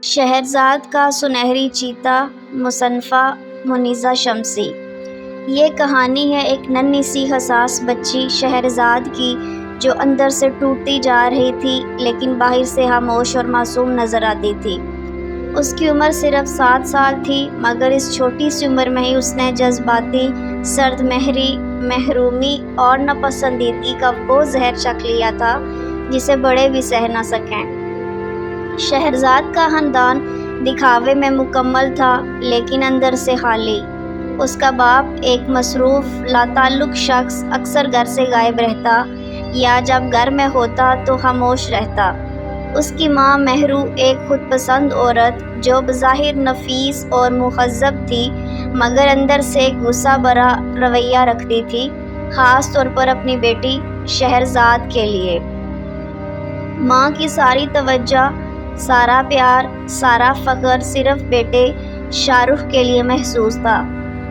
شہرزاد کا سنہری چیتا، مصنفہ منیزہ شمسی۔ یہ کہانی ہے ایک ننھی سی حساس بچی شہرزاد کی، جو اندر سے ٹوٹتی جا رہی تھی لیکن باہر سے خاموش اور معصوم نظر آتی تھی۔ اس کی عمر صرف 7 سال تھی، مگر اس چھوٹی سی عمر میں ہی اس نے جذباتی، سرد مہری، محرومی اور ناپسندیدگی کا وہ زہر چکھ لیا تھا جسے بڑے بھی سہ نہ سکیں۔ شہرزاد کا خاندان دکھاوے میں مکمل تھا لیکن اندر سے خالی۔ اس کا باپ ایک مصروف، لاتعلق شخص اکثر گھر سے غائب رہتا یا جب گھر میں ہوتا تو خاموش رہتا۔ اس کی ماں مہرو ایک خود پسند عورت جو بظاہر نفیس اور مہذب تھی، مگر اندر سے غصہ بھرا رویہ رکھتی تھی، خاص طور پر اپنی بیٹی شہرزاد کے لیے۔ ماں کی ساری توجہ، سارا پیار، سارا فخر صرف بیٹے شاہ رخ کے لیے محسوس تھا۔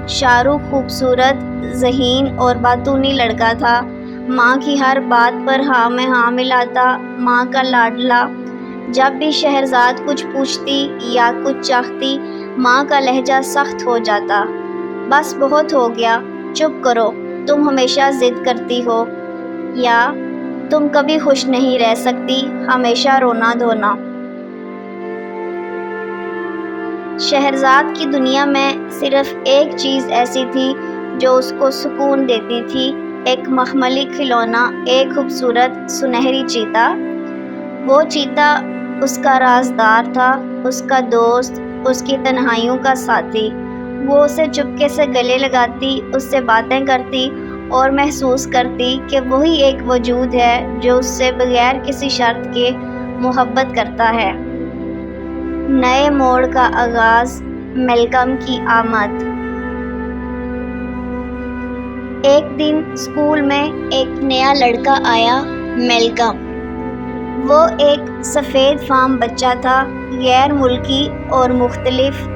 شاہ رخ خوبصورت، ذہین اور باتونی لڑکا تھا۔ ماں کی ہر بات پر ہاں میں ہاں ملاتا، ماں کا لاڈلا۔ جب بھی شہرزاد کچھ پوچھتی یا کچھ چاہتی، ماں کا لہجہ سخت ہو جاتا۔ بس بہت ہو گیا، چپ کرو، تم ہمیشہ ضد کرتی ہو، یا تم کبھی خوش نہیں رہ سکتی، ہمیشہ رونا دھونا۔ شہرزاد کی دنیا میں صرف ایک چیز ایسی تھی جو اس کو سکون دیتی تھی، ایک مخملی کھلونا، ایک خوبصورت سنہری چیتا۔ وہ چیتا اس کا رازدار تھا، اس کا دوست، اس کی تنہائیوں کا ساتھی۔ وہ اسے چپکے سے گلے لگاتی، اس سے باتیں کرتی اور محسوس کرتی کہ وہی ایک وجود ہے جو اس سے بغیر کسی شرط کے محبت کرتا ہے۔ نئے موڑ کا آغاز، میلکم کی آمد۔ ایک دن اسکول میں ایک نیا لڑکا آیا، میلکم۔ وہ ایک سفید فام بچہ تھا، غیر ملکی اور مختلف۔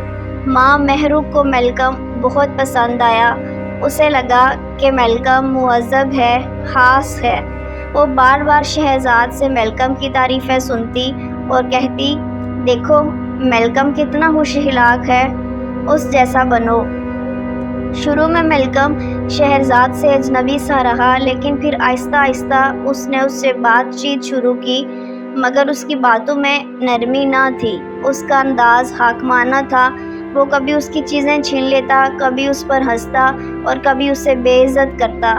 ماں مہرو کو میلکم بہت پسند آیا۔ اسے لگا کہ میلکم مہذب ہے، خاص ہے۔ وہ بار بار شہرزاد سے میلکم کی تعریفیں سنتی اور کہتی، دیکھو میلکم کتنا خوش اخلاق ہے، اس جیسا بنو۔ شروع میں میلکم شہرزاد سے اجنبی سا رہا، لیکن پھر آہستہ آہستہ اس نے اس سے بات چیت شروع کی، مگر اس کی باتوں میں نرمی نہ تھی، اس کا انداز حاکمانہ تھا۔ وہ کبھی اس کی چیزیں چھین لیتا، کبھی اس پر ہنستا اور کبھی اسے بے عزت کرتا۔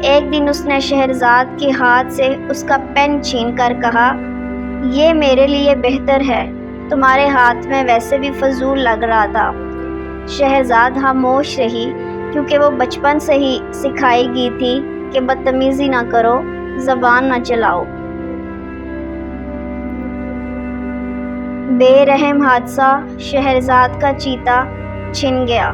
ایک دن اس نے شہرزاد کے ہاتھ سے اس کا پین چھین کر کہا، یہ میرے لیے بہتر ہے، تمہارے ہاتھ میں ویسے بھی فضول لگ رہا تھا۔ شہرزاد خاموش رہی، کیونکہ وہ بچپن سے ہی سکھائی گئی تھی کہ بدتمیزی نہ کرو، زبان نہ چلاؤ۔ بے رحم حادثہ، شہرزاد کا چیتا چھن گیا۔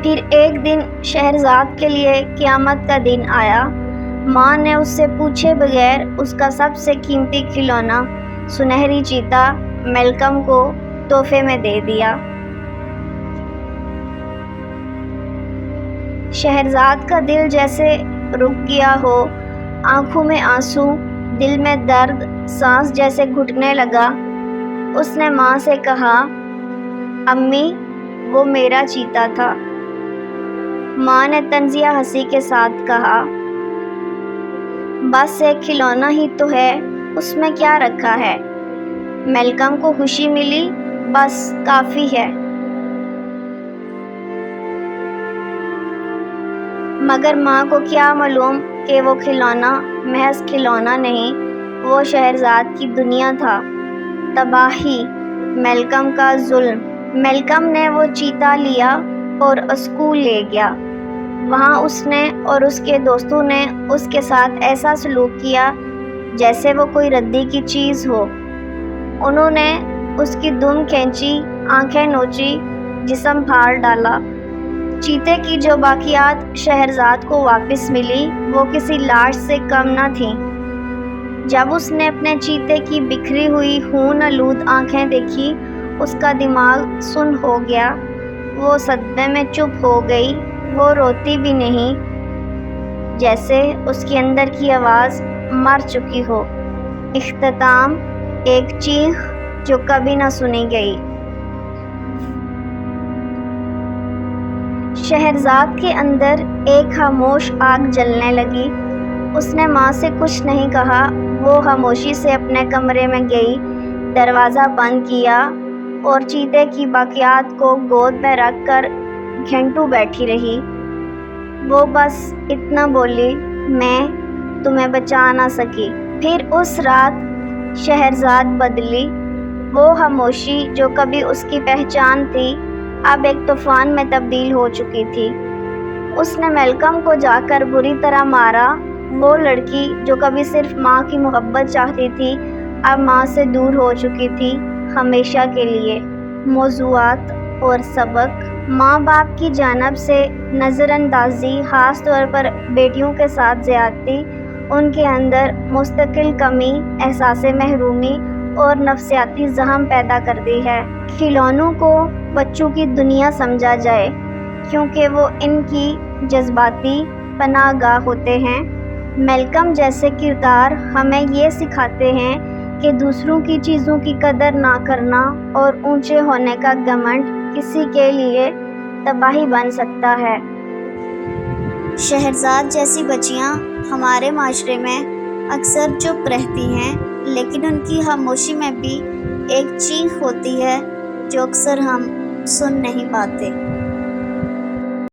پھر ایک دن شہرزاد کے لیے قیامت کا دن آیا۔ ماں نے اس سے پوچھے بغیر اس کا سب سے قیمتی کھلونا، سنہری چیتا، میلکم کو تحفے میں دے دیا۔ شہرزاد کا دل جیسے رک گیا ہو، آنکھوں میں آنسو، دل میں درد، سانس جیسے گھٹنے لگا۔ اس نے ماں سے کہا، امی، وہ میرا چیتا تھا۔ ماں نے طنزیہ ہنسی کے ساتھ کہا، بس ایک کھلونا ہی تو ہے، اس میں کیا رکھا ہے؟ میلکم کو خوشی ملی، بس کافی ہے۔ مگر ماں کو کیا معلوم کہ وہ کھلونا محض کھلونا نہیں، وہ شہرزاد کی دنیا تھا۔ تباہی، میلکم کا ظلم۔ میلکم نے وہ چیتا لیا اور اسکول لے گیا۔ وہاں اس نے اور اس کے دوستوں نے اس کے ساتھ ایسا سلوک کیا جیسے وہ کوئی ردی کی چیز ہو۔ انہوں نے اس کی دم کھینچی، آنکھیں نوچی، جسم پھاڑ ڈالا۔ چیتے کی جو باقیات شہرزاد کو واپس ملی، وہ کسی لاش سے کم نہ تھیں۔ جب اس نے اپنے چیتے کی بکھری ہوئی خون آلود آنکھیں دیکھی، اس کا دماغ سن ہو گیا۔ وہ صدمے میں چپ ہو گئی، وہ روتی بھی نہیں، جیسے اس کے اندر کی آواز مر چکی ہو۔ اختتام، ایک چیخ جو کبھی نہ سنی گئی۔ شہرزاد کے اندر ایک خاموش آگ جلنے لگی۔ اس نے ماں سے کچھ نہیں کہا، وہ خاموشی سے اپنے کمرے میں گئی، دروازہ بند کیا اور چیتے کی باقیات کو گود میں رکھ کر گھنٹوں بیٹھی رہی۔ وہ بس اتنا بولی، میں تمہیں بچا نہ سکی۔ پھر اس رات شہرزاد بدلی۔ وہ خاموشی جو کبھی اس کی پہچان تھی اب ایک طوفان میں تبدیل ہو چکی تھی۔ اس نے میلکم کو جا کر بری طرح مارا۔ وہ لڑکی جو کبھی صرف ماں کی محبت چاہتی تھی اب ماں سے دور ہو چکی تھی، ہمیشہ کے لیے۔ موضوعات اور سبق: ماں باپ کی جانب سے نظر اندازی، خاص طور پر بیٹیوں کے ساتھ زیادتی، ان کے اندر مستقل کمی، احساس محرومی اور نفسیاتی زخم پیدا کرتی ہے۔ کھلونوں کو بچوں کی دنیا سمجھا جائے کیونکہ وہ ان کی جذباتی پناہ گاہ ہوتے ہیں۔ میلکم جیسے کردار ہمیں یہ سکھاتے ہیں کہ دوسروں کی چیزوں کی قدر نہ کرنا اور اونچے ہونے کا گھمنڈ کسی کے لیے تباہی بن سکتا ہے۔ شہرزاد جیسی بچیاں ہمارے معاشرے میں اکثر چپ رہتی ہیں، لیکن ان کی خاموشی میں بھی ایک چیخ ہوتی ہے جو اکثر ہم سن نہیں پاتے۔